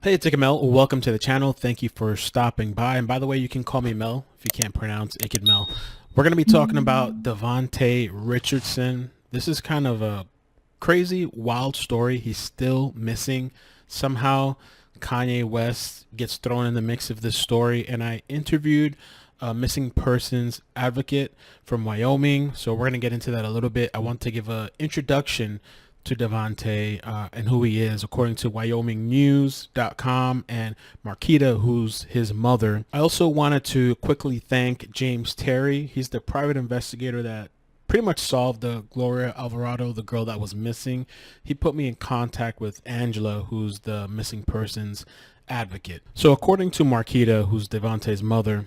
Hey, it's iCkEdMeL. Welcome to the channel. Thank you for stopping by. And by the way, you can call me Mel if you can't pronounce iCkEdMeL. We're going to be talking about Davante Richardson. This is kind of a crazy, wild story. He's still missing. Somehow, Kanye West gets thrown in the mix of this story. And I interviewed a missing persons advocate from Wyoming. So we're going to get into that a little bit. I want to give an introduction to Davante and who he is, according to WyomingNews.com and Marquita, who's his mother. I also wanted to quickly thank James Terry. He's the private investigator that pretty much solved the Gloria Alvarado, the girl that was missing. He put me in contact with Angela, who's the missing persons advocate. So according to Marquita, who's Davante's mother,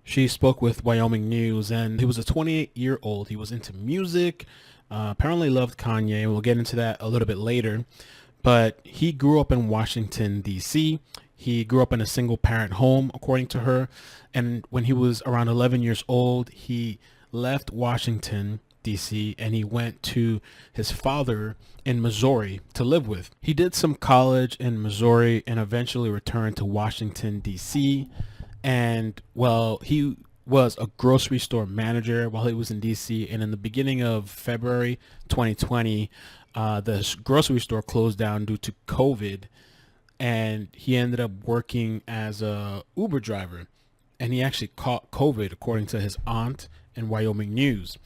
she spoke with Wyoming News, and he was a 28-year-old. He was into music, apparently loved Kanye. We'll get into that a little bit later. But he grew up in Washington, D.C. He grew up in a single parent home, according to her. And when he was around 11 years old, he left Washington, D.C., and he went to his father in Missouri to live with. He did some college in Missouri and eventually returned to Washington, D.C. And well, he was a grocery store manager while he was in DC. And in the beginning of February 2020, the grocery store closed down due to COVID. And he ended up working as a Uber driver. And he actually caught COVID, according to his aunt in Wyoming News.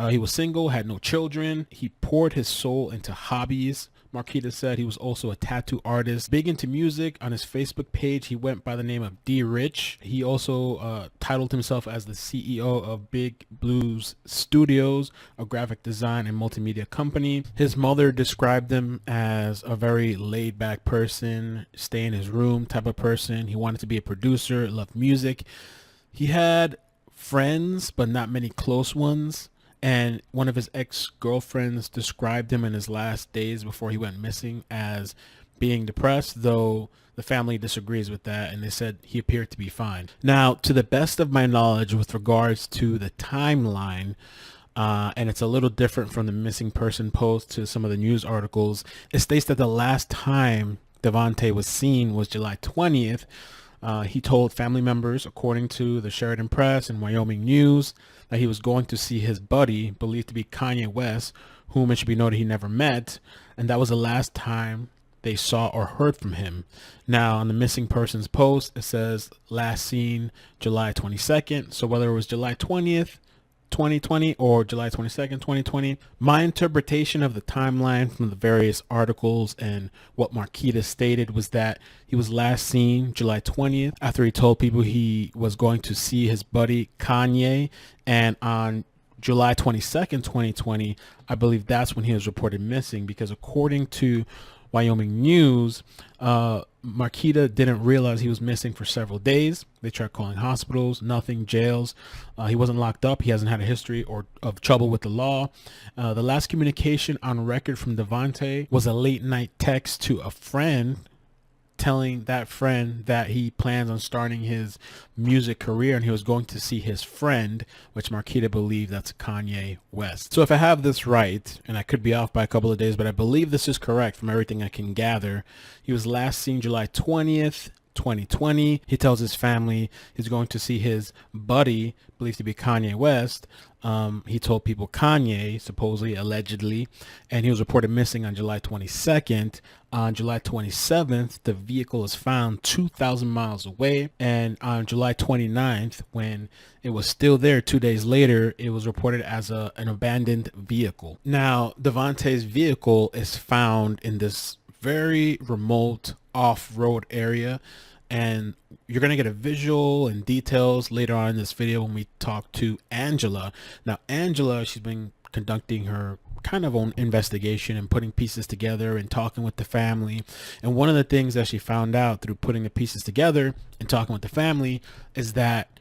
He was single, had no children. He poured his soul into hobbies. Marquita said he was also a tattoo artist, big into music. On his Facebook page, he went by the name of D Rich. He also titled himself as the CEO of Big Blues Studios, a graphic design and multimedia company. His mother described him as a very laid back person, stay in his room type of person. He wanted to be a producer, loved music. He had friends, but not many close ones. And one of his ex-girlfriends described him in his last days before he went missing as being depressed, though the family disagrees with that, and they said he appeared to be fine. Now, to the best of my knowledge with regards to the timeline, and it's a little different from the missing person post to some of the news articles, it states that the last time Davante was seen was July 20th. He told family members, according to the Sheridan Press and Wyoming News, that he was going to see his buddy, believed to be Kanye West, whom it should be noted he never met, and that was the last time they saw or heard from him. Now, on the missing persons post, it says last seen July 22nd, so whether it was July 20th, 2020 or July 22nd, 2020. My interpretation of the timeline from the various articles and what Marquita stated was that he was last seen July 20th after he told people he was going to see his buddy Kanye, and on July 22nd, 2020, I believe that's when he was reported missing, because according to Wyoming News, Marquita didn't realize he was missing for several days. They tried calling hospitals, nothing, jails. He wasn't locked up. He hasn't had a history of trouble with the law. The last communication on record from Davante was a late night text to a friend telling that friend that he plans on starting his music career and he was going to see his friend, which Marquita believed that's Kanye West. So if I have this right, and I could be off by a couple of days, but I believe this is correct from everything I can gather, he was last seen July 20th, 2020. He tells his family he's going to see his buddy, believed to be Kanye West. He told people Kanye, supposedly, allegedly, and he was reported missing on July 22nd. On July 27th, the vehicle is found 2,000 miles away. And on July 29th, when it was still there 2 days later, it was reported as an abandoned vehicle. Now, Davante's vehicle is found in this very remote off-road area, and you're going to get a visual and details later on in this video when we talk to Angela. Now, Angela, she's been conducting her kind of own investigation and putting pieces together and talking with the family. And one of the things that she found out through putting the pieces together and talking with the family is that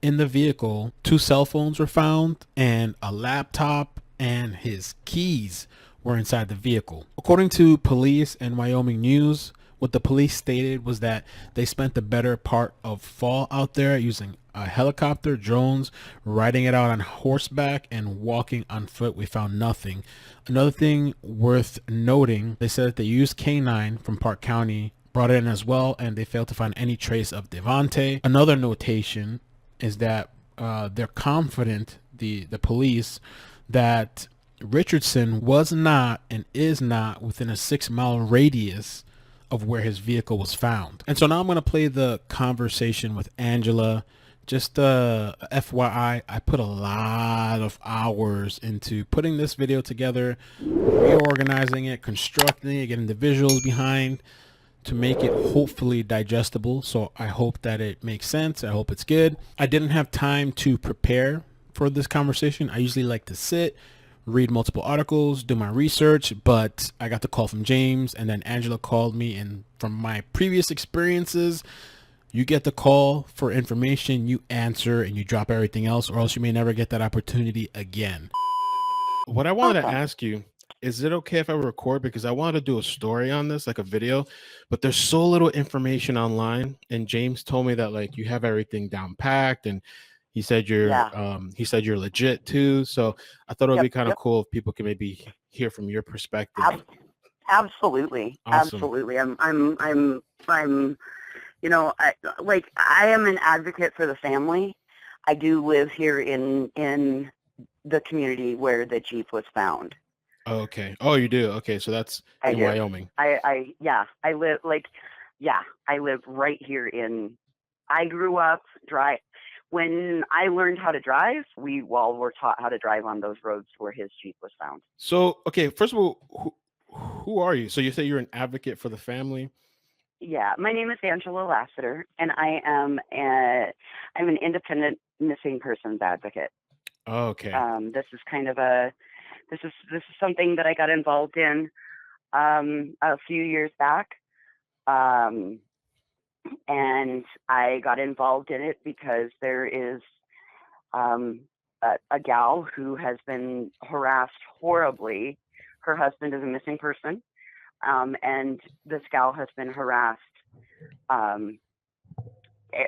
in the vehicle, 2 cell phones were found and a laptop, and his keys were inside the vehicle. According to police and Wyoming News, what the police stated was that they spent the better part of fall out there using a helicopter, drones, riding it out on horseback, and walking on foot. We found nothing. Another thing worth noting, they said that they used K9 from Park County brought it in as well, and they failed to find any trace of Davante. Another notation is that they're confident, the police, that Richardson was not and is not within a 6-mile radius of where his vehicle was found. And so now I'm going to play the conversation with Angela. Just FYI, I put a lot of hours into putting this video together, reorganizing it, constructing it, getting the visuals behind to make it hopefully digestible. So I hope that it makes sense. I hope it's good. I didn't have time to prepare for this conversation. I usually like to sit, read multiple articles, do my research, but I got the call from James, and then Angela called me, and from my previous experiences, you get the call for information, you answer, and you drop everything else, or else you may never get that opportunity again. What I wanted to ask you, is it okay if I record? Because I wanted to do a story on this, like a video, but there's so little information online. And James told me that like you have everything down packed, and he said you're legit too. So I thought it would be kind of cool if people can maybe hear from your perspective. Absolutely. Awesome. Absolutely. I'm you know, I am an advocate for the family. I do live here in the community where the Jeep was found. Okay. Oh, you do. Okay, so that's in Wyoming. I live right here in. I grew up when I learned how to drive. We all were taught how to drive on those roads where his Jeep was found. So, okay, first of all, who are you? So you say you're an advocate for the family? Yeah, my name is Angela Lassiter, and I'm an independent missing persons advocate. Okay. This is kind of this is something that I got involved in a few years back, and I got involved in it because there is a gal who has been harassed horribly. Her husband is a missing person. And this gal has been harassed.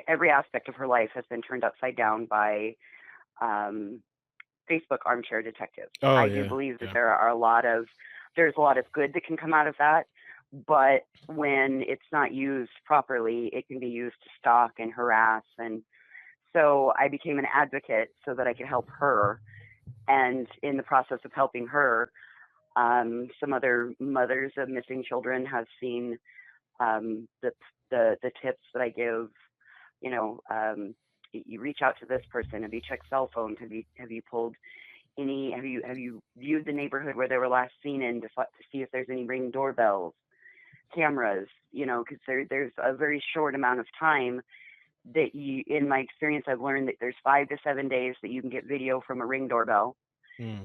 Every aspect of her life has been turned upside down by Facebook armchair detectives. I do believe that there's a lot of good that can come out of that, but when it's not used properly, it can be used to stalk and harass. And so I became an advocate so that I could help her. And in the process of helping her, some other mothers of missing children have seen the tips that I give. You know, you reach out to this person. Have you checked cell phones? Have you pulled any? Have you viewed the neighborhood where they were last seen in to see if there's any Ring doorbells, cameras? You know, because there's a very short amount of time that in my experience, I've learned that there's 5 to 7 days that you can get video from a Ring doorbell.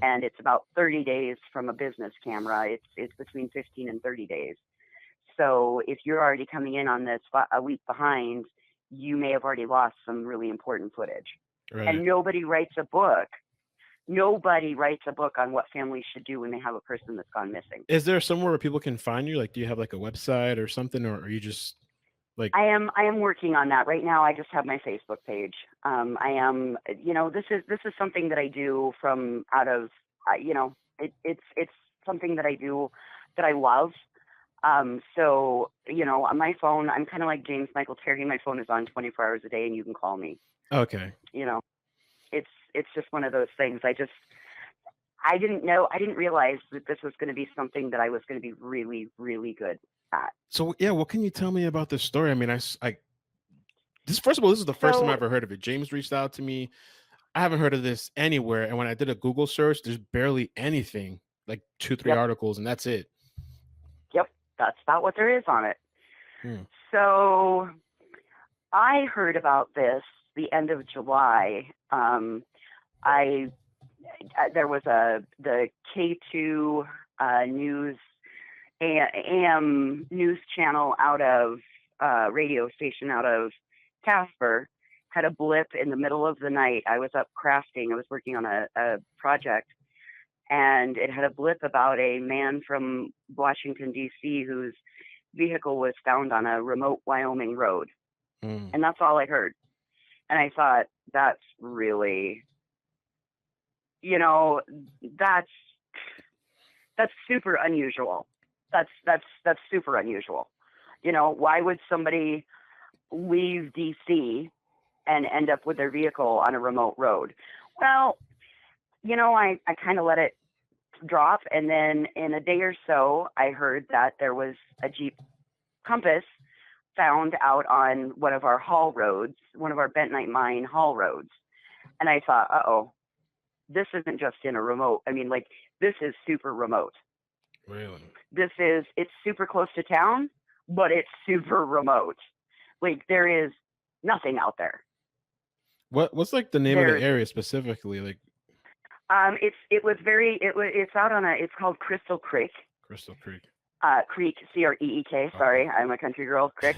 And it's about 30 days from a business camera. It's between 15 and 30 days. So if you're already coming in on this a week behind, you may have already lost some really important footage. Right. And nobody writes a book. Nobody writes a book on what families should do when they have a person that's gone missing. Is there somewhere where people can find you? Like, do you have like a website or something, or are you just like? I am working on that right now. I just have my Facebook page. This is something that I do from out of, it's something that I do that I love. So, on my phone, I'm kind of like James Michael Terry. My phone is on 24 hours a day and you can call me. Okay. It's just one of those things. I didn't realize that this was going to be something that I was going to be really, really good at. So yeah, what can you tell me about this story? I mean, first of all, this is the first time I ever heard of it. James reached out to me. I haven't heard of this anywhere. And when I did a Google search, there's barely anything, like 2-3 articles, and that's it. Yep. That's about what there is on it. So I heard about this the end of July. There was the K2 news AM news channel out of radio station out of Casper had a blip in the middle of the night. I was up crafting. I was working on a project, and it had a blip about a man from Washington, D.C. whose vehicle was found on a remote Wyoming road. And that's all I heard. And I thought, that's really, that's super unusual. That's super unusual. You know, why would somebody leave DC and end up with their vehicle on a remote road? Well, you know, I kind of let it drop, and then in a day or so, I heard that there was a Jeep Compass found out on one of our haul roads, one of our bentonite mine haul roads. And I thought, uh-oh, this isn't just in a remote. I mean, like, this is super remote. Really? It's super close to town, but it's super remote. Like, there is nothing out there. What's like the name of the area specifically? Like, it's out on it's called Crystal Creek. Crystal Creek. Creek, Creek. Sorry, I'm a country girl. Creek,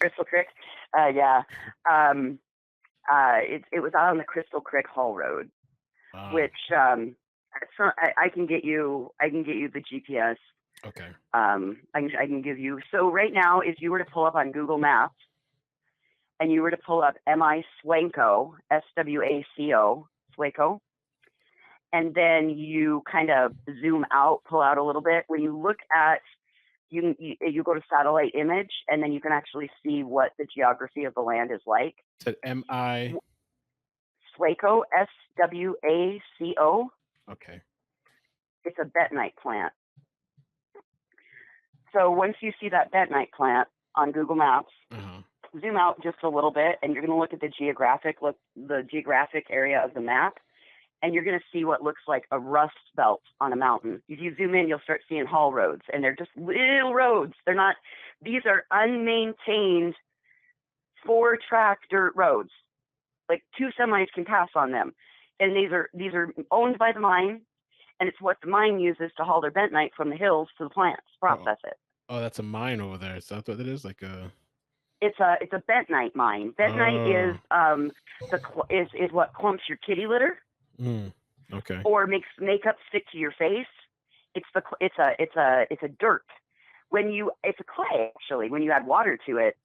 Crystal Creek. Yeah. It was out on the Crystal Creek Haul Road, which I can get you. I can get you the GPS. Okay. I can give you. So right now, if you were to pull up on Google Maps, and you were to pull up Swanko, SWACO, Swaco, and then you kind of zoom out, pull out a little bit. When you look at, you go to satellite image, and then you can actually see what the geography of the land is like. Said M-I? Swaco, SWACO. Okay. It's a bentonite plant. So once you see that bentonite plant on Google Maps, zoom out just a little bit, and you're going to look at the geographic area of the map, and you're going to see what looks like a rust belt on a mountain. If you zoom in, you'll start seeing haul roads, and they're just little roads. They're not, these are unmaintained 4-track dirt roads. Like 2 semis can pass on them. And these are owned by the mine, and it's what the mine uses to haul their bentonite from the hills to the plants, process it. Oh, that's a mine over there. Is that what it is? Like a... It's a bentonite mine. Bentonite is what clumps your kitty litter. Okay. Or makes makeup stick to your face. It's a dirt. It's a clay actually. When you add water to it.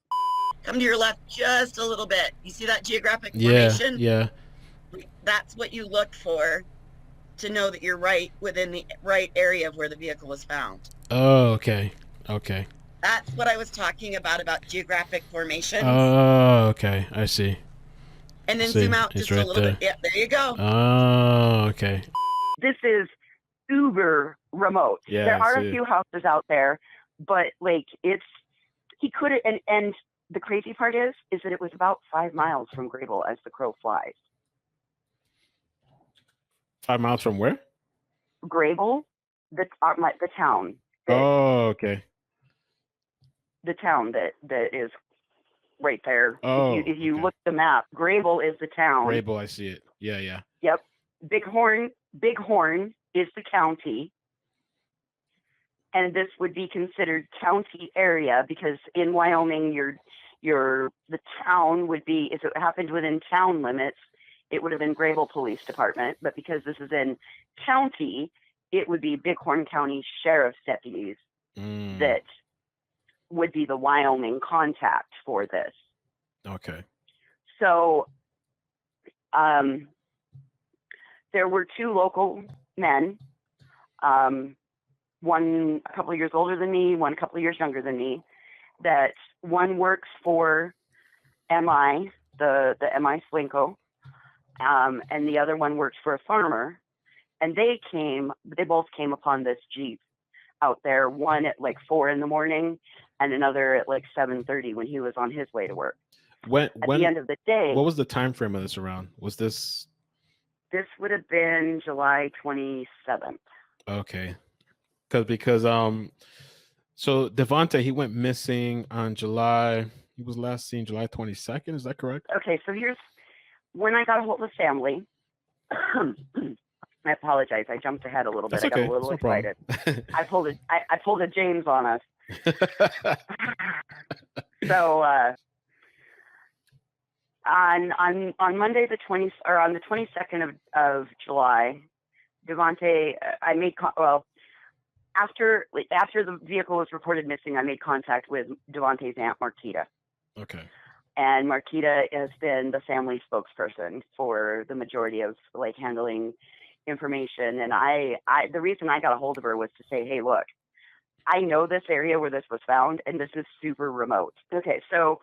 Come to your left just a little bit. You see that geographic formation? Yeah. That's what you look for to know that you're right within the right area of where the vehicle was found. Oh, okay. Okay. That's what I was talking about geographic formations. Oh, okay. I see. And then zoom out just a little bit. Yeah, there you go. Oh, okay. This is uber remote. Yeah, there are a few houses out there, but like he could have, and the crazy part is that it was about 5 miles from Greybull as the crow flies. 5 miles from where? Greybull, the town. Oh, okay. The town that is right there. Oh, if you look at the map, Greybull is the town. Greybull, I see it. Yeah. Yep. Bighorn is the county, and this would be considered county area because in Wyoming, the town would be, if it happened within town limits, it would have been Greybull Police Department. But because this is in county, it would be Bighorn County Sheriff's deputies that would be the Wyoming contact for this. Okay. So there were 2 local men, one a couple of years older than me, one a couple of years younger than me, that one works for MI, the MI Swanko, and the other one works for a farmer. And they both came upon this Jeep out there, one at like 4 a.m. and another at like 7:30 when he was on his way to work. At the end of the day, what was the time frame of this around? Was this? This would have been July 27th. Okay, because so Davante, he went missing on July. He was last seen July 22nd. Is that correct? Okay, so here's when I got a hold of family. I apologize. I jumped ahead a little bit. That's okay. I got a little excited. I pulled a James on us. So on Monday on the 22nd of July, Davante, after the vehicle was reported missing, I made contact with Davante's aunt Marquita. Okay. And Marquita has been the family spokesperson for the majority of like handling information. And the reason I got a hold of her was to say, hey, look, I know this area where this was found, and this is super remote. Okay, so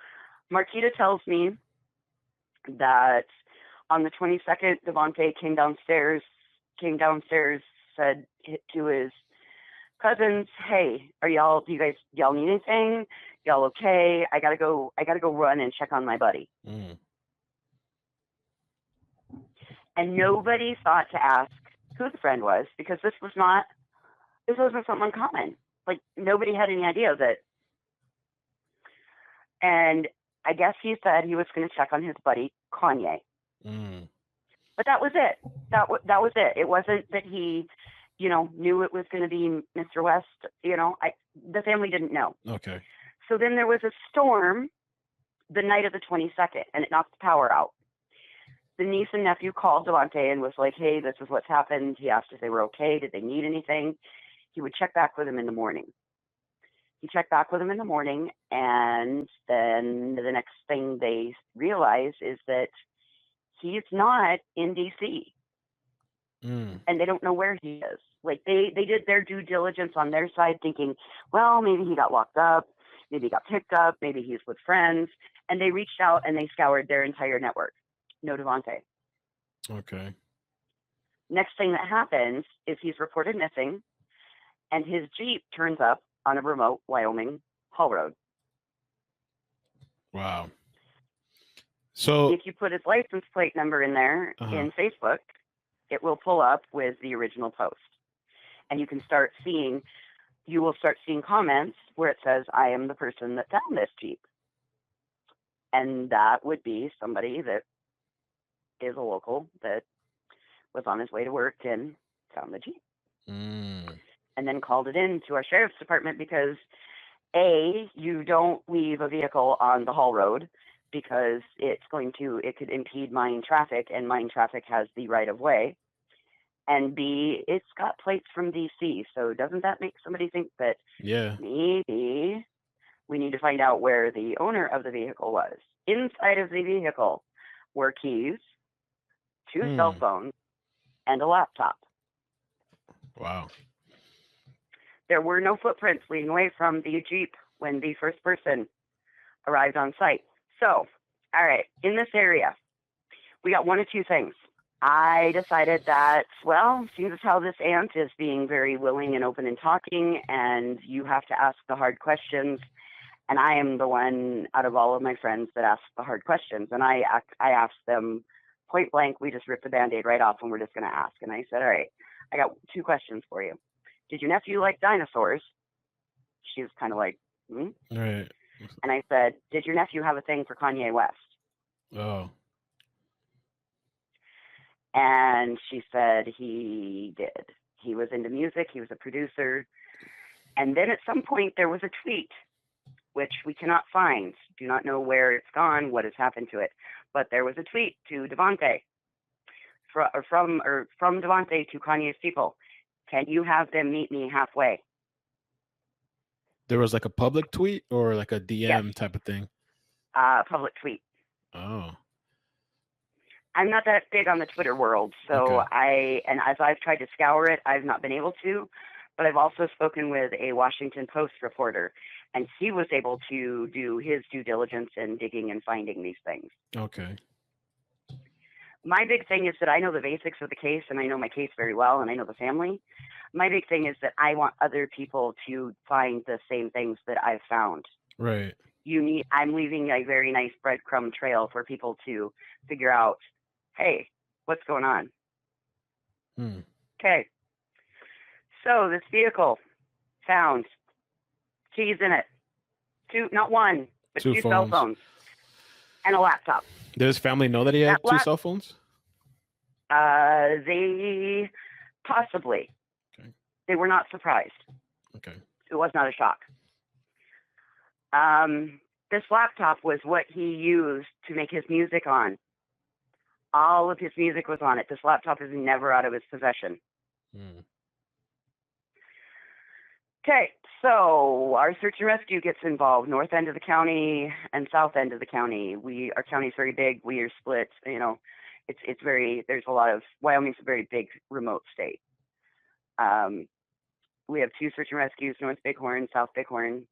Marquita tells me that on the 22nd, Davante came downstairs, said to his cousins, "Hey, do y'all need anything? Y'all okay? I gotta go run and check on my buddy." And nobody thought to ask who the friend was, because this wasn't something uncommon. Like, nobody had any idea that. And I guess he said he was going to check on his buddy Kanye. But that was it. That was it. It wasn't that he, knew it was going to be Mr. West. The family didn't know. Okay. So then there was a storm the night of the 22nd, and it knocked the power out. The niece and nephew called Davante and was like, "Hey, this is what's happened." He asked if they were okay. Did they need anything? He would check back with them in the morning. He checked back with them in the morning, and then the next thing they realize is that he's not in D.C. And they don't know where he is. Like, they did their due diligence on their side, thinking, well, maybe he got locked up, maybe he got picked up, maybe he's with friends. And they reached out and they scoured their entire network. No Davante. Okay. Next thing that happens is he's reported missing, and his Jeep turns up on a remote Wyoming haul road. Wow. So if you put his license plate number in there in Facebook, it will pull up with the original post. And you will start seeing comments where it says, "I am the person that found this Jeep." And that would be somebody that is a local that was on his way to work and found the Jeep. And then called it in to our sheriff's department, because you don't leave a vehicle on the haul road, because it could impede mine traffic, and mine traffic has the right of way. And B, it's got plates from DC. So doesn't that make somebody think that maybe we need to find out where the owner of the vehicle was? Inside of the vehicle were keys, 2 cell phones, and a laptop. Wow. There were no footprints leading away from the Jeep when the first person arrived on site. So, all right, in this area, we got one of two things. I decided that, seeing as how this aunt is being very willing and open and talking, and you have to ask the hard questions, and I am the one out of all of my friends that asks the hard questions, and I asked them point blank. We just ripped the Band-Aid right off, and we're just going to ask. And I said, all right, I got 2 questions for you. Did your nephew like dinosaurs? She was kind of like, Right. And I said, did your nephew have a thing for Kanye West? Oh. And she said he did. He was into music. He was a producer. And then at some point there was a tweet, which we cannot find. Do not know where it's gone, what has happened to it. But there was a tweet to Davante, from Davante to Kanye's people. Can you have them meet me halfway? There was like a public tweet or like a DM type of thing? Public tweet. Oh. I'm not that big on the Twitter world, so as I've tried to scour it, I've not been able to. But I've also spoken with a Washington Post reporter, and he was able to do his due diligence in digging and finding these things. Okay. My big thing is that I know the basics of the case, and I know my case very well, and I know the family. My big thing is that I want other people to find the same things that I've found. Right. I'm leaving a very nice breadcrumb trail for people to figure out, hey, what's going on? Okay. So this vehicle found keys in it. 2, not 1, but 2 cell phones and a laptop. Did his family know that he had 2 cell phones? They possibly. Okay. They were not surprised. Okay. It was not a shock. This laptop was what he used to make his music on. All of his music was on it. This laptop is never out of his possession. Okay, so our search and rescue gets involved. North end of the county and south end of the county. Our county's very big. We are split. It's very. There's a lot of. Wyoming's a very big remote state. We have 2 search and rescues, North Bighorn, South Bighorn.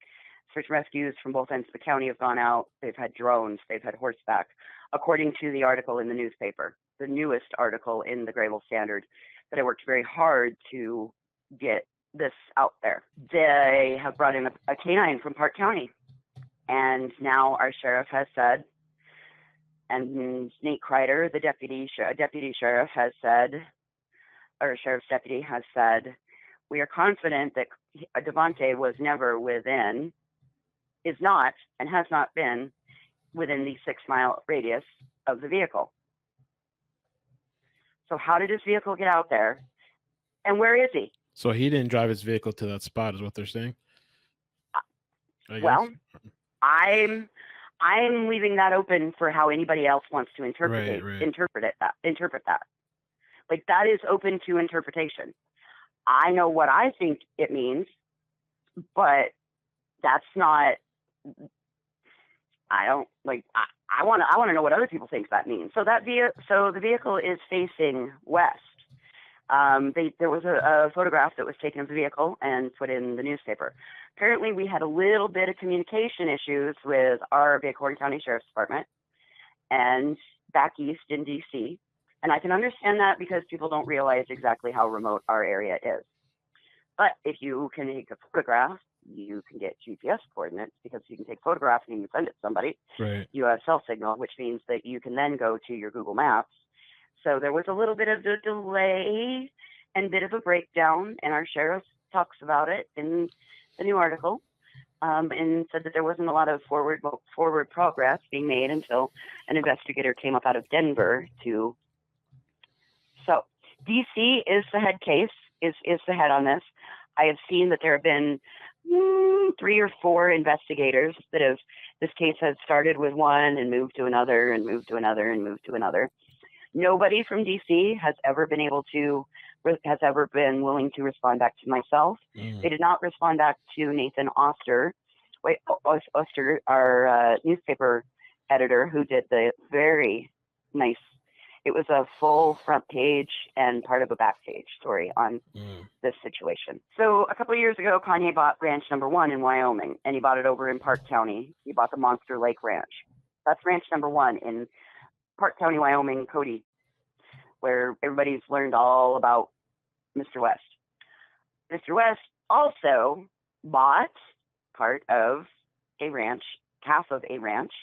Search and rescues from both ends of the county have gone out. They've had drones. They've had horseback. According to the article in the newspaper, the newest article in the Greybull Standard, that I worked very hard to get this out there. They have brought in a canine from Park County. And now our sheriff has said, and Nate Kreider, the deputy sheriff, has said, or sheriff's deputy has said, we are confident that Davante was never within, is not, and has not been within the 6-mile radius of the vehicle. So how did his vehicle get out there? And where is he? So he didn't drive his vehicle to that spot, is what they're saying? Well, I'm leaving that open for how anybody else wants to interpret that. Like, that is open to interpretation. I know what I think it means, but that's not. I don't like. I want to know what other people think that means. So the vehicle is facing west. There was a photograph that was taken of the vehicle and put in the newspaper. Apparently, we had a little bit of communication issues with our Bighorn County Sheriff's Department and back east in D.C. And I can understand that because people don't realize exactly how remote our area is. But if you can take a photograph, you can get GPS coordinates, because you can take photographs and you can send it to somebody. Right. You have cell signal, which means that you can then go to your Google Maps. So there was a little bit of a delay and bit of a breakdown, and our sheriff talks about it in the new article, and said that there wasn't a lot of forward progress being made until an investigator came up out of Denver to. So DC is the head case, is the head on this. I have seen that there have been 3 or 4 investigators that have, this case has started with one and moved to another and moved to another and moved to another. Nobody from DC has ever been willing to respond back to myself. They did not respond back to Nathan Oster, our newspaper editor, who did the very nice. It was a full front page and part of a back page story on this situation. So a couple of years ago, Kanye bought ranch number 1 in Wyoming, and he bought it over in Park County. He bought the Monster Lake Ranch. That's ranch number 1 in Park County, Wyoming, Cody, where everybody's learned all about Mr. West. Mr. West also bought part of a ranch, half of a ranch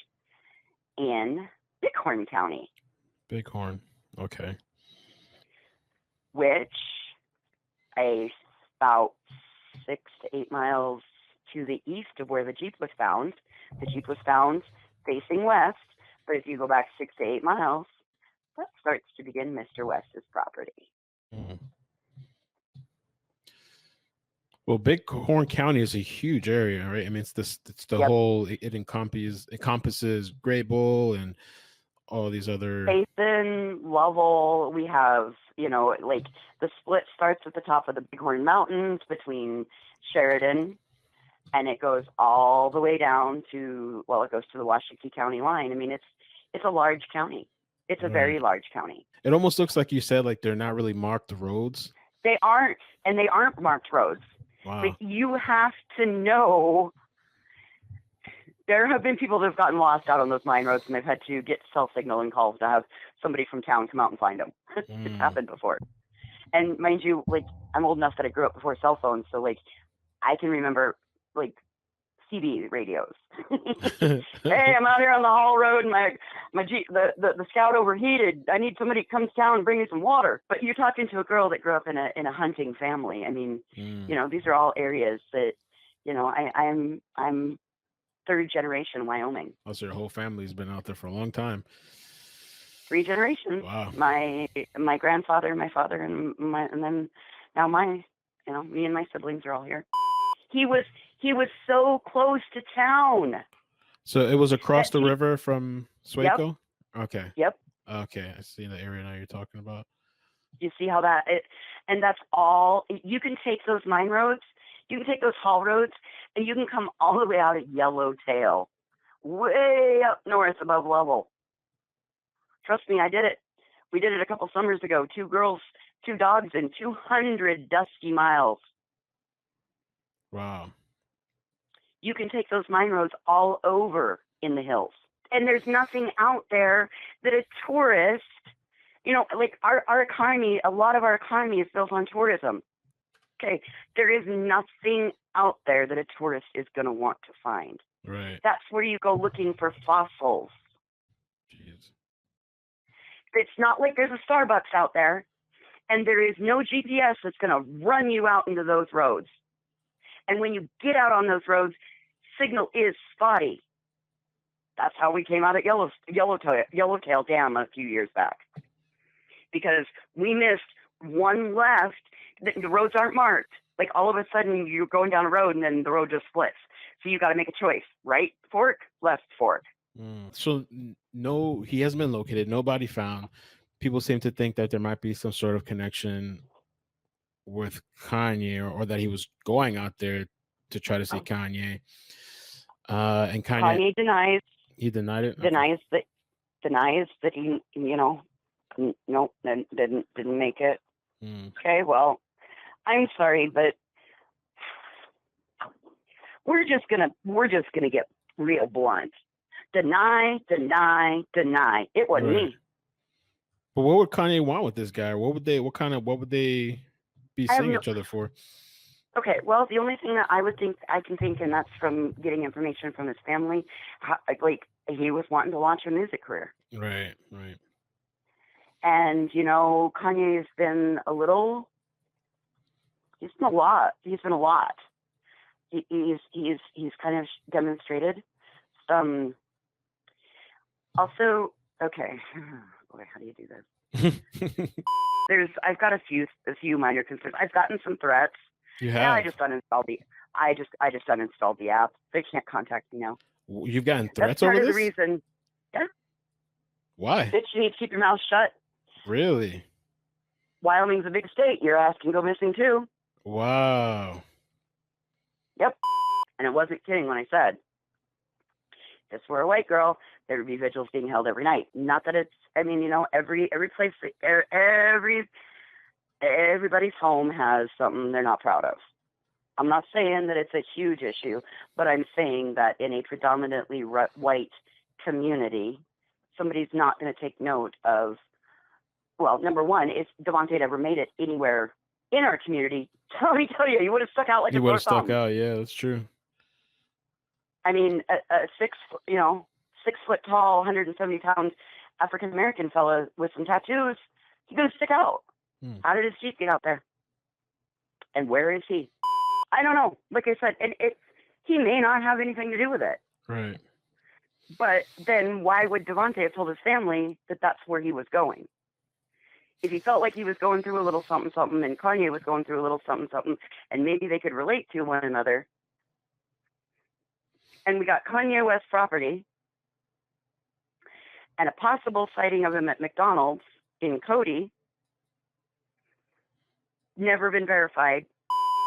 in Bighorn County. Bighorn, okay. Which about 6 to 8 miles to the east of where the Jeep was found. The Jeep was found facing west, but if you go back 6 to 8 miles, that starts to begin Mr. West's property. Well, Bighorn County is a huge area, right? I mean, it's the whole. It encompasses Greybull and all these other. Basin, Lovell. We have, like, the split starts at the top of the Bighorn Mountains between Sheridan, and it goes all the way down to, it goes to the Washakie County line. I mean, it's a large county. It's a very large county. It almost looks like you said, like, they're not really marked roads. They aren't marked roads. Wow. But you have to know, there have been people that have gotten lost out on those mine roads, and they've had to get cell signal and calls to have somebody from town come out and find them. It's happened before. And mind you, like, I'm old enough that I grew up before cell phones, so, like, I can remember, like, CB radios. Hey, I'm out here on the Hall Road, and my Jeep, the Scout overheated. I need somebody to come to town and bring me some water. But you're talking to a girl that grew up in a hunting family. I mean, these are all areas that, I'm 3rd generation Wyoming. Oh, so your whole family's been out there for a long time. 3 generations. Wow. My grandfather, my father, and then now me and my siblings are all here. He was so close to town. So it was across the river from Swaco? Yep. Okay. Yep. Okay. I see the area now you're talking about. You see how and that's all. You can take those mine roads, you can take those haul roads, and you can come all the way out of Yellowtail, way up north above Lovell. Trust me, I did it. We did it a couple summers ago. 2 girls, 2 dogs, and 200 dusty miles. Wow. You can take those mine roads all over in the hills. And there's nothing out there that a tourist, like our economy, a lot of our economy is built on tourism. Okay. There is nothing out there that a tourist is going to want to find. Right. That's where you go looking for fossils. Jeez. It's not like there's a Starbucks out there, and there is no GPS that's going to run you out into those roads. And when you get out on those roads, signal is spotty. That's how we came out at Yellowtail Dam a few years back. Because we missed one left. The roads aren't marked. Like all of a sudden you're going down a road and then the road just splits. So you got to make a choice. Right fork, left fork. So no, he hasn't been located. Nobody found. People seem to think that there might be some sort of connection with Kanye, or that he was going out there to try to see Kanye. And Kanye denies. He denied it. Denies that he, nope, didn't make it. Okay, well, I'm sorry, but we're just gonna get real blunt. Deny. It wasn't me. But what would Kanye want with this guy? What would they be seeing each other for? Okay, well, the only thing that I can think, and that's from getting information from his family, like he was wanting to launch a music career. Right. And Kanye's been a lot. He's been a lot. He's kind of demonstrated some. Also, okay. Boy, how do you do this? I've got a few minor concerns. I've gotten some threats. You have? Yeah, I just uninstalled the app. They can't contact me now. You've gotten threats That's part over of this? the reason. Yeah. Why? Bitch, you need to keep your mouth shut. Really? Wyoming's a big state. Your ass can go missing too. Wow. Yep. And I wasn't kidding when I said, if this were a white girl, there would be vigils being held every night. Not that it's, every place, everybody's home has something they're not proud of. I'm not saying that it's a huge issue, but I'm saying that in a predominantly white community, somebody's not going to take note of, well, number one, if Davante had ever made it anywhere in our community, let me tell you, he would have stuck out like a sore thumb. You would have stuck out, yeah, that's true. I mean, a 6 foot tall, 170 pound African American fella with some tattoos, he's going to stick out. How did his chief get out there? And where is he? I don't know. Like I said, and he may not have anything to do with it. Right. But then why would Davante have told his family that that's where he was going? If he felt like he was going through a little something, something, and Kanye was going through a little something, something, and maybe they could relate to one another. And we got Kanye West property and a possible sighting of him at McDonald's in Cody. Never been verified.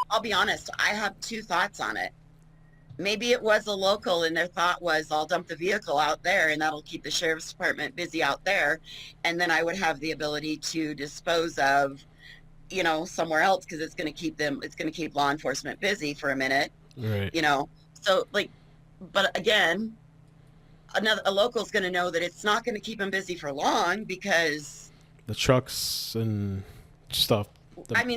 I'll be honest, I have two thoughts on it. Maybe it was a local and their thought was, I'll dump the vehicle out there and that'll keep the sheriff's department busy out there. And then I would have the ability to dispose of, somewhere else, because it's going to keep law enforcement busy for a minute. Right. So but again, a local's going to know that it's not going to keep them busy for long because the trucks and stuff.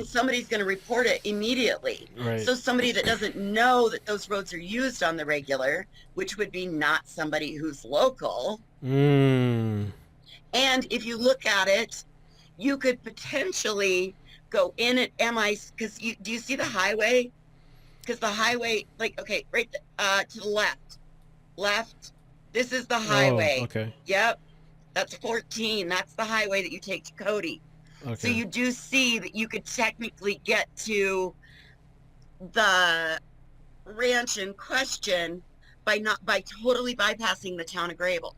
Somebody's going to report it immediately. Right. So somebody that doesn't know that those roads are used on the regular, which would be not somebody who's local. And if you look at it, you could potentially go in at because do you see the highway? Because the highway, right to the left. This is the highway. Oh, okay. Yep. That's 14. That's the highway that you take to Cody. Okay. So you do see that you could technically get to the ranch in question by totally bypassing the town of Greybull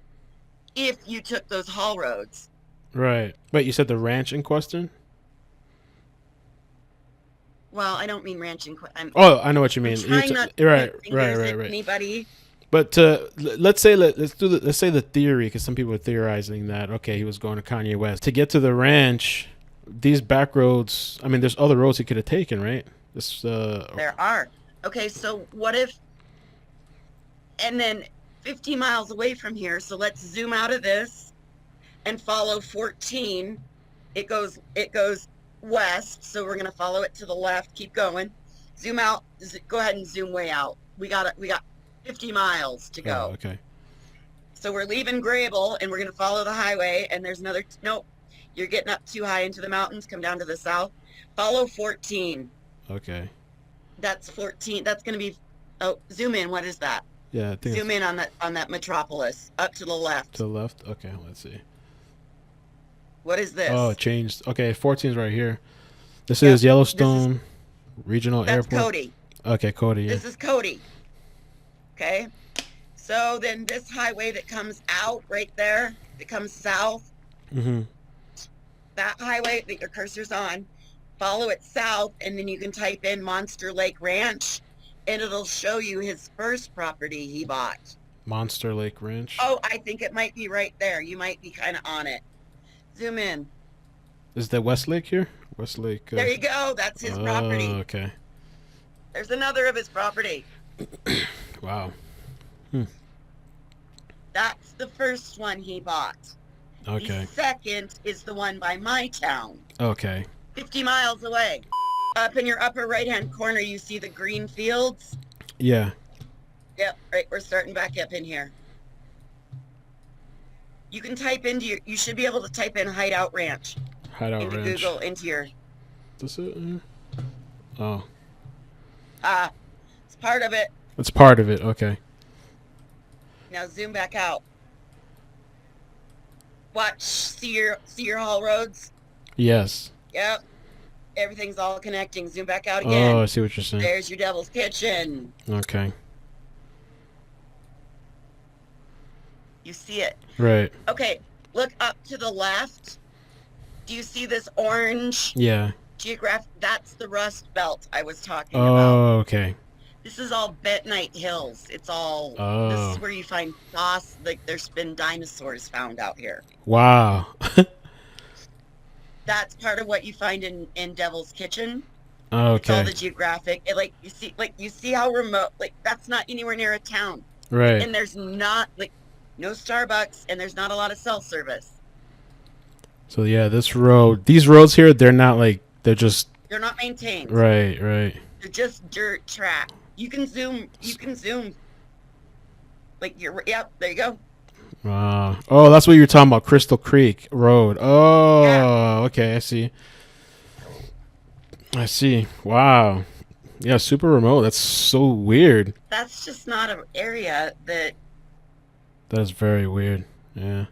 if you took those haul roads. Right. But you said the ranch in question? Well, I don't mean ranch in question. I know what you mean. Trying not to right. Anybody. But let's say the theory, because some people are theorizing that he was going to Kanye West to get to the ranch. These back roads. I mean, there's other roads he could have taken, right? There are. Okay, so what if, and then 50 miles away from here, so let's zoom out of this and follow 14. It goes west, so we're gonna follow it to the left, keep going. Zoom out, go ahead and zoom way out. We got 50 miles to go. Oh, okay. So we're leaving Greybull and we're gonna follow the highway, and there's another, nope, you're getting up too high into the mountains, come down to the south. Follow 14. Okay. That's 14. That's going to be, oh, zoom in. What is that? Yeah, I think zoom in on that metropolis up to the left. To the left? Okay, let's see. What is this? Oh, it changed. Okay, 14 is right here. This is Yellowstone Regional That's Airport. Cody. Okay, Cody. Yeah. This is Cody. Okay. So then this highway that comes out right there, that comes south, that highway that your cursor's on, follow it south, and then you can type in Monster Lake Ranch, and it'll show you his first property he bought. Monster Lake Ranch? Oh, I think it might be right there. You might be kind of on it. Zoom in. Is that Westlake here? Westlake. There you go. That's his property. Okay. There's another of his property. Wow. That's the first one he bought. Okay. The second is the one by my town. Okay. 50 miles away. Up in your upper right-hand corner, you see the green fields? Yeah. Yep, right. We're starting back up in here. You can type into you should be able to type in Hideout Ranch. Hideout into Ranch. Google, into your. This it? Oh. It's part of it. It's part of it. Okay. Now zoom back out. Watch, see your haul roads? Yes. Yep. Everything's all connecting. Zoom back out again. Oh, I see what you're saying. There's your Devil's Kitchen. Okay. You see it. Right. Okay, look up to the left. Do you see this orange? Yeah. Geographic, that's the Rust Belt I was talking about. Oh, okay. This is all bentonite hills. It's all, this is where you find like there's been dinosaurs found out here. Wow. That's part of what you find in Devil's Kitchen. Okay. It's all the geographic. You see how remote, that's not anywhere near a town. Right. And there's not, no Starbucks, and there's not a lot of cell service. So yeah, these roads here, they're not they're not maintained. Right. They're just dirt track. You can zoom. Yep, there you go. Oh, that's what you're talking about, Crystal Creek Road. Oh, yeah. Okay, I see. Wow. Yeah, super remote. That's so weird. That's just not an area that... That's very weird. Yeah.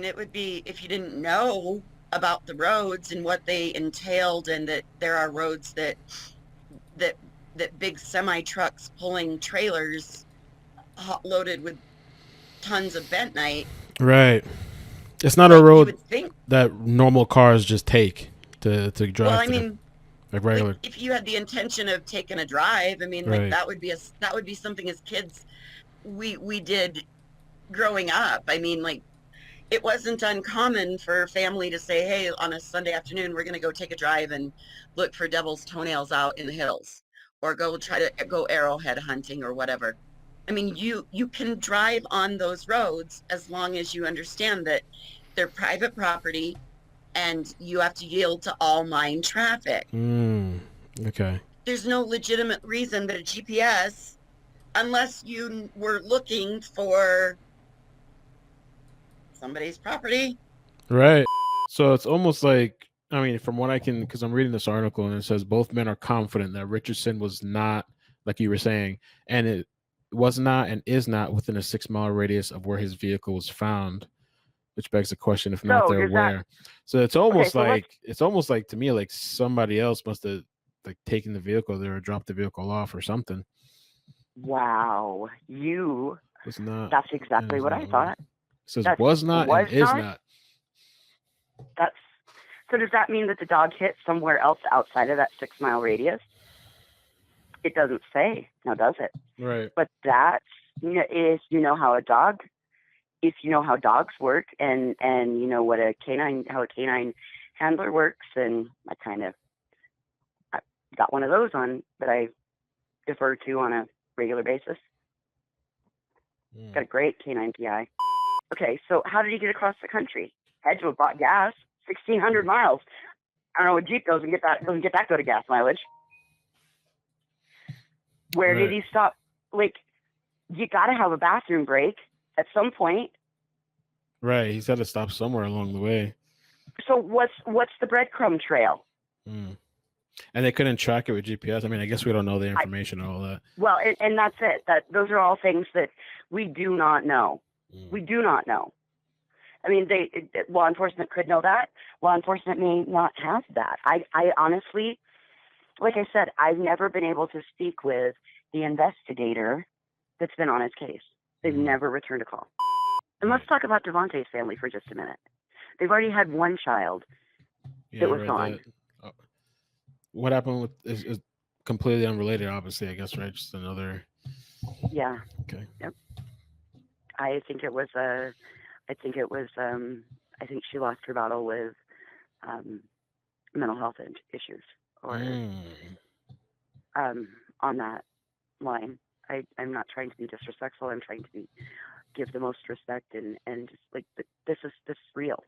it would be, if you didn't know about the roads and what they entailed, and that there are roads that big semi trucks pulling trailers loaded with tons of bentonite. Right. It's not a road that normal cars just take to drive. Well, regular. If you had the intention of taking a drive, right. that would be something as kids we did growing up. It wasn't uncommon for a family to say, hey, on a Sunday afternoon, we're going to go take a drive and look for devil's toenails out in the hills, or try to go arrowhead hunting or whatever. You can drive on those roads as long as you understand that they're private property and you have to yield to all mine traffic. Okay. There's no legitimate reason that a GPS, unless you were looking for somebody's property. Right. So it's almost like, from what I can, because I'm reading this article and it says both men are confident that Richardson was not, like you were saying, and it was not and is not within a 6-mile radius of where his vehicle was found, which begs the question, if not, they're where. So it's almost like to me, like somebody else must have taken the vehicle there or dropped the vehicle off or something. Wow. That's exactly what I thought. It says was not and is not. So does that mean that the dog hit somewhere else outside of that 6-mile radius? It doesn't say, now does it? Right. But that's, if you know how dogs work, and how a canine handler works, and I got one of those on that I defer to on a regular basis. Got a great canine PI. Okay, so how did he get across the country? Had to have bought gas, 1,600 miles. I don't know what Jeep doesn't get that good of gas mileage. Where did he stop? Like, you got to have a bathroom break at some point. Right, he's got to stop somewhere along the way. So what's the breadcrumb trail? And they couldn't track it with GPS. I mean, I guess we don't know the information and all that. Well, and that's it. Those are all things that we do not know. We do not know. I mean, law enforcement could know that. Law enforcement may not have that. I honestly, like I said, I've never been able to speak with the investigator that's been on his case. They've never returned a call. And let's talk about Davante's family for just a minute. They've already had one child that was gone. What happened with is completely unrelated, obviously, I guess, right? Just another. Yeah. Okay. Yep. I think she lost her battle with mental health issues, or on that line. I'm not trying to be disrespectful. I'm trying to give the most respect, and just like this is real.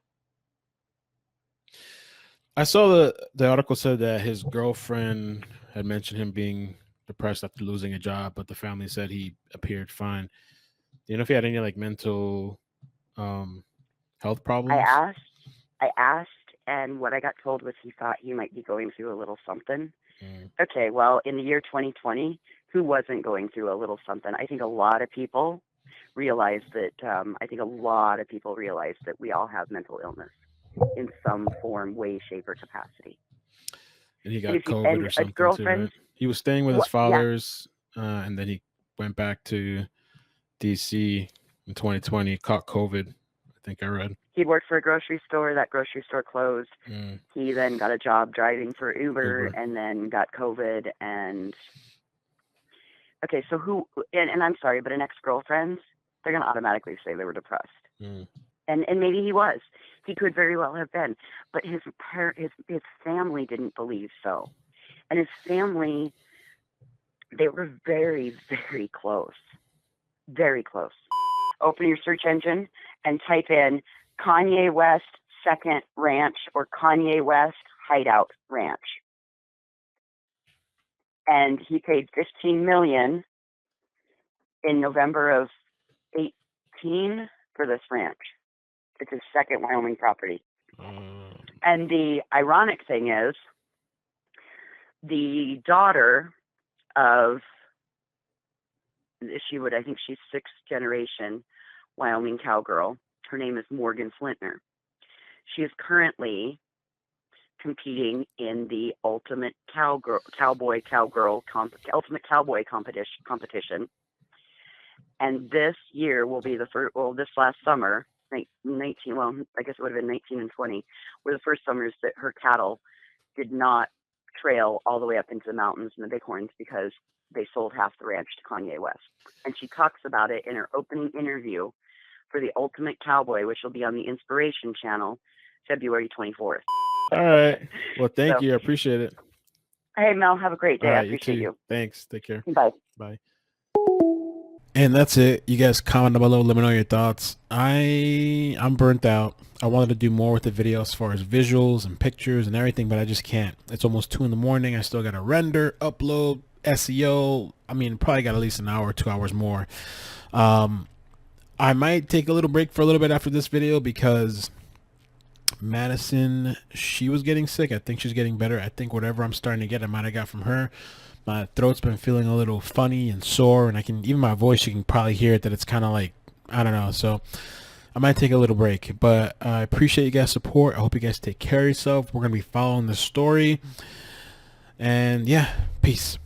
I saw the article said that his girlfriend had mentioned him being depressed after losing a job, but the family said he appeared fine. Do you know if he had any like mental health problems? I asked, and what I got told was he thought he might be going through a little something. Okay, well, in the year 2020, who wasn't going through a little something? I think a lot of people realize that. We all have mental illness in some form, way, shape, or capacity. And he got COVID or something too, right? He was staying with his father's, and then he went back to DC in 2020, caught COVID, I think I read. He'd worked for a grocery store. That grocery store closed. He then got a job driving for Uber. And then got COVID. And okay, so who, and I'm sorry, but an ex-girlfriend, they're going to automatically say they were depressed. And maybe he was. He could very well have been. But his family didn't believe so. And his family, they were very, very close. Very close. Open your search engine and type in Kanye West Second Ranch or Kanye West Hideout Ranch. And he paid $15 million in November of 18 for this ranch. It's his second Wyoming property. And the ironic thing is, the daughter of, I think she's sixth generation Wyoming cowgirl. Her name is Morgan Flintner. She is currently competing in the Ultimate Cowboy competition. And this year will be the first, this last summer, 19, well, I guess it would have been 19 and 20, were the first summers that her cattle did not trail all the way up into the mountains and the Bighorns because they sold half the ranch to Kanye West. And she talks about it in her opening interview for the Ultimate Cowboy, which will be on the Inspiration Channel, February 24th. All right. Well, thank you. I appreciate it. Hey, Mel, have a great day. Right, I appreciate you. Thanks. Take care. Bye. Bye. And that's it. You guys comment down below. Let me know your thoughts. I'm burnt out. I wanted to do more with the video as far as visuals and pictures and everything, but I just can't. It's almost 2 a.m. I still got to render, upload, SEO. I mean, probably got at least an hour or 2 hours more. I might take a little break for a little bit after this video because Madison, she was getting sick. I think she's getting better. I think whatever I'm starting to get, I might have got from her. My throat's been feeling a little funny and sore, and even my voice, you can probably hear it, that it's kind of like, I don't know. So I might take a little break, but I appreciate you guys' support. I hope you guys take care of yourself. We're going to be following the story, and yeah, peace.